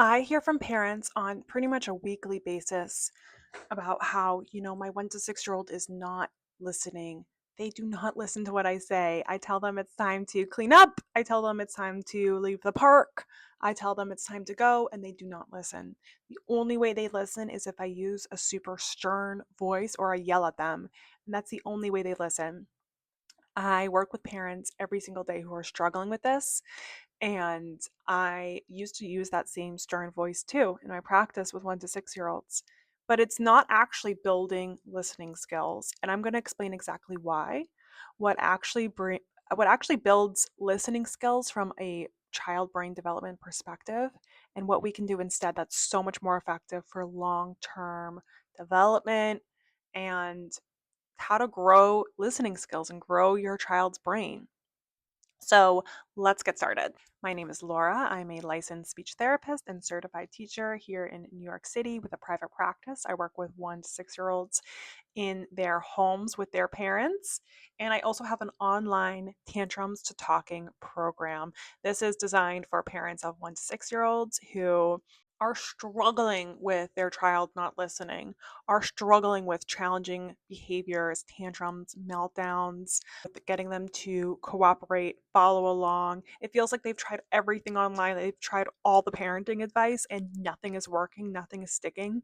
I hear from parents on pretty much a weekly basis about how, my 1 to 6 year old is not listening. They do not listen to what I say. I tell them it's time to clean up. I tell them it's time to leave the park. I tell them it's time to go, and they do not listen. The only way they listen is if I use a super stern voice or I yell at them. And that's the only way they listen. I work with parents every single day who are struggling with this. And I used to use that same stern voice too in my practice with 1 to 6 year olds. But it's not actually building listening skills. And I'm going to explain exactly why. What actually what actually builds listening skills from a child brain development perspective, and what we can do instead that's so much more effective for long-term development and how to grow listening skills and grow your child's brain. So let's get started. My name is Laura. I'm a licensed speech therapist and certified teacher here in New York City with a private practice. I work with 1 to 6 year olds in their homes with their parents. And I also have an online Tantrums to Talking program. This is designed for parents of 1 to 6 year olds who are struggling with their child not listening, are struggling with challenging behaviors, tantrums, meltdowns, with getting them to cooperate, follow along. It feels like they've tried everything online. They've tried all the parenting advice and nothing is working, nothing is sticking.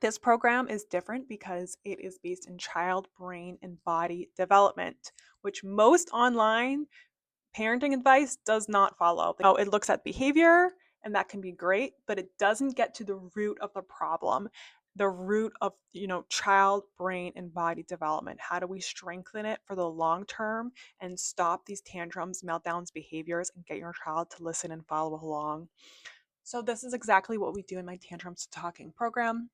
This program is different because it is based in child brain and body development, which most online parenting advice does not follow. Now, it looks at behavior, and that can be great, but it doesn't get to the root of the problem, the root of, child brain and body development. How do we strengthen it for the long term and stop these tantrums, meltdowns, behaviors, and get your child to listen and follow along? So this is exactly what we do in my Tantrums to Talking program.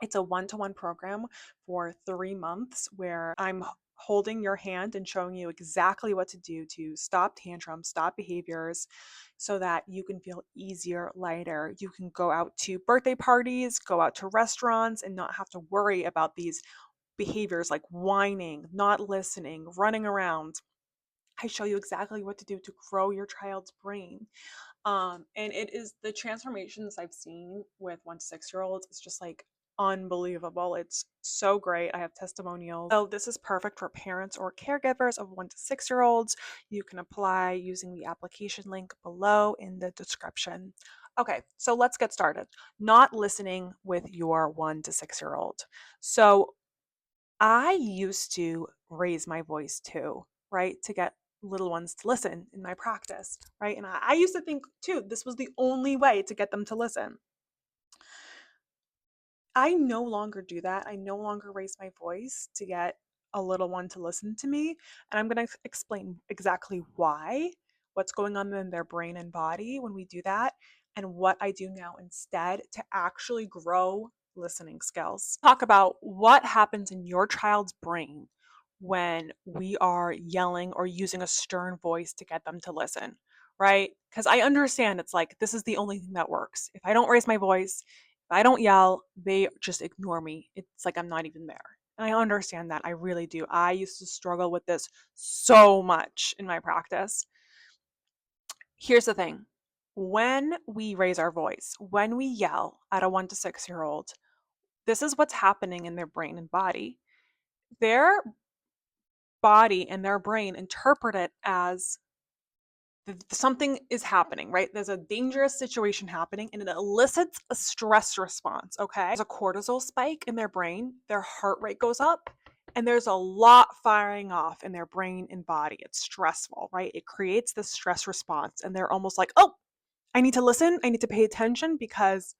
It's a one-to-one program for 3 months where I'm holding your hand and showing you exactly what to do to stop tantrums, stop behaviors, so that you can feel easier, lighter. You can go out to birthday parties, go out to restaurants, and not have to worry about these behaviors like whining, not listening, running around. I show you exactly what to do to grow your child's brain. And it is the transformations I've seen with 1 to 6 year olds. It's just like unbelievable. It's so great. I have testimonials. So this is perfect for parents or caregivers of 1 to 6 year olds. You can apply using the application link below in the description. Okay, so let's get started. Not listening with your 1 to 6 year old. So I used to raise my voice too, right? To get little ones to listen in my practice, right? And I used to think too, this was the only way to get them to listen. I no longer do that. I no longer raise my voice to get a little one to listen to me. And I'm going to explain exactly why, what's going on in their brain and body when we do that, and what I do now instead to actually grow listening skills. Talk about what happens in your child's brain when we are yelling or using a stern voice to get them to listen, right? Because I understand it's like this is the only thing that works. If I don't raise my voice, if I don't yell, they just ignore me. It's like I'm not even there. And I understand that. I really do. I used to struggle with this so much in my practice. Here's the thing. When we raise our voice, when we yell at a 1 to 6 year old, this is what's happening in their brain and body. Their body and their brain interpret it as something is happening, right? There's a dangerous situation happening and it elicits a stress response, okay? There's a cortisol spike in their brain, their heart rate goes up, and there's a lot firing off in their brain and body. It's stressful, right? It creates this stress response, and they're almost like, oh, I need to listen, I need to pay attention because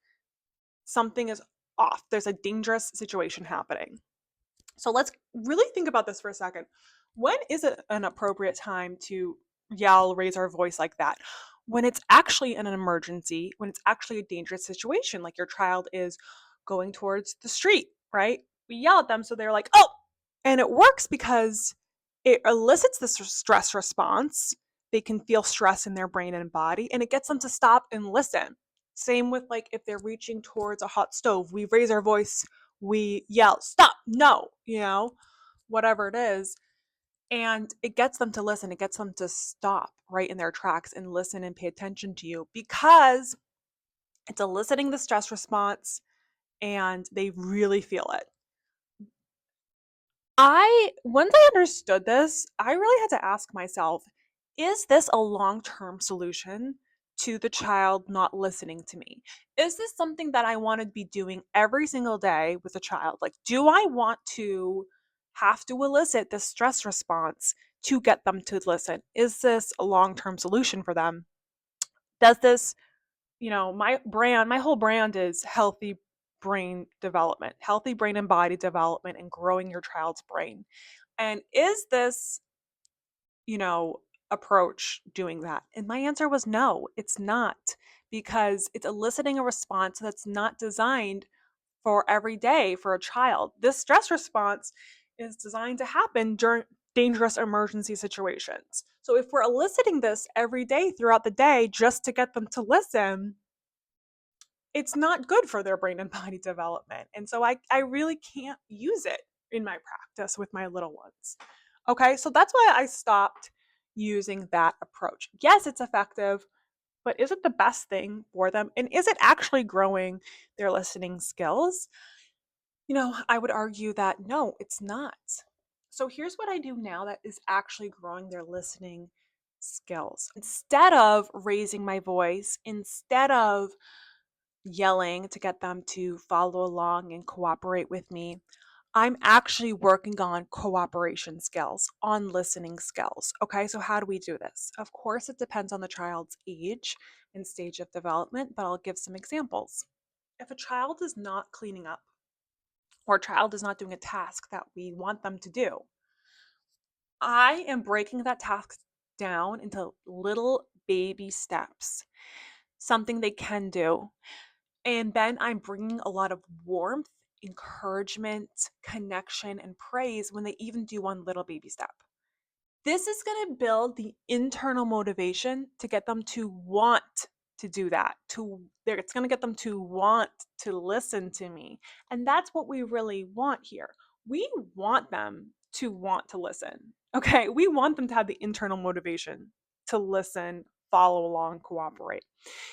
something is off. There's a dangerous situation happening. So let's really think about this for a second. When is it an appropriate time to yell, raise our voice like that? When it's actually an emergency, when it's actually a dangerous situation, like your child is going towards the street, right? We yell at them so they're like, oh, and it works because it elicits this stress response. They can feel stress in their brain and body, and it gets them to stop and listen. Same with like if they're reaching towards a hot stove, we raise our voice, we yell, stop, no, whatever it is. And it gets them to listen. It gets them to stop right in their tracks and listen and pay attention to you because It's eliciting the stress response and they really feel it. Once I understood this, I really had to ask myself, is this a long-term solution to the child not listening to me? Is this something that I want to be doing every single day with a child? Like, do I want to have to elicit this stress response to get them to listen? Is this a long-term solution for them? Does this, my whole brand is healthy brain and body development and growing your child's brain. And is this, you know, approach doing that? And my answer was no, it's not, because it's eliciting a response that's not designed for every day for a child. This stress response is designed to happen during dangerous emergency situations. So if we're eliciting this every day throughout the day just to get them to listen, it's not good for their brain and body development. And so I really can't use it in my practice with my little ones. Okay, so that's why I stopped using that approach. Yes, it's effective, but is it the best thing for them? And is it actually growing their listening skills? I would argue that no, it's not. So here's what I do now that is actually growing their listening skills. Instead of raising my voice, instead of yelling to get them to follow along and cooperate with me, I'm actually working on cooperation skills, on listening skills. Okay, so how do we do this? Of course, it depends on the child's age and stage of development, but I'll give some examples. If a child is not cleaning up or a child is not doing a task that we want them to do, I am breaking that task down into little baby steps, something they can do. And then I'm bringing a lot of warmth, encouragement, connection, and praise when they even do one little baby step. This is going to build the internal motivation to get them to want to do that. It's going to get them to want to listen to me. And that's what we really want here. We want them to want to listen. Okay? We want them to have the internal motivation to listen, follow along, cooperate.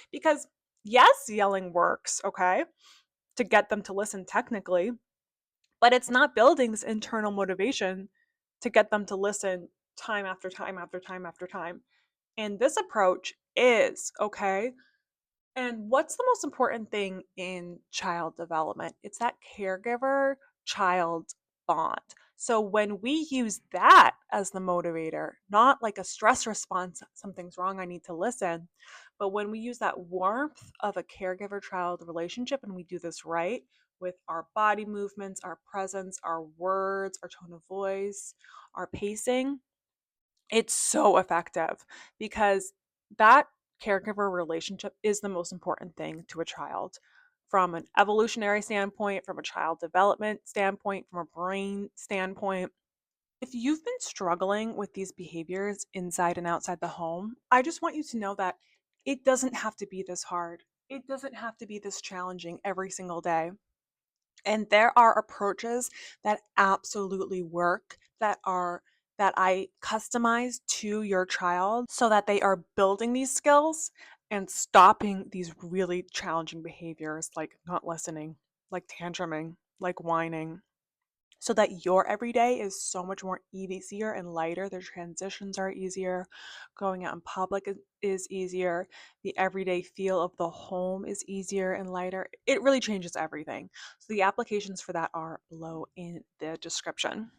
Because yes, yelling works, okay, to get them to listen technically, but it's not building this internal motivation to get them to listen time after time after time after time. And this approach is, okay, and what's the most important thing in child development? It's that caregiver child bond. So when we use that as the motivator, not like a stress response, something's wrong, I need to listen, but when we use that warmth of a caregiver child relationship and we do this right with our body movements, our presence, our words, our tone of voice, our pacing, it's so effective because that caregiver relationship is the most important thing to a child from an evolutionary standpoint, from a child development standpoint, from a brain standpoint. If you've been struggling with these behaviors inside and outside the home, I just want you to know that it doesn't have to be this hard. It doesn't have to be this challenging every single day. And there are approaches that absolutely work that I customize to your child so that they are building these skills and stopping these really challenging behaviors like not listening, like tantruming, like whining, so that your everyday is so much more easier and lighter. The transitions are easier. Going out in public is easier. The everyday feel of the home is easier and lighter. It really changes everything. So the applications for that are below in the description.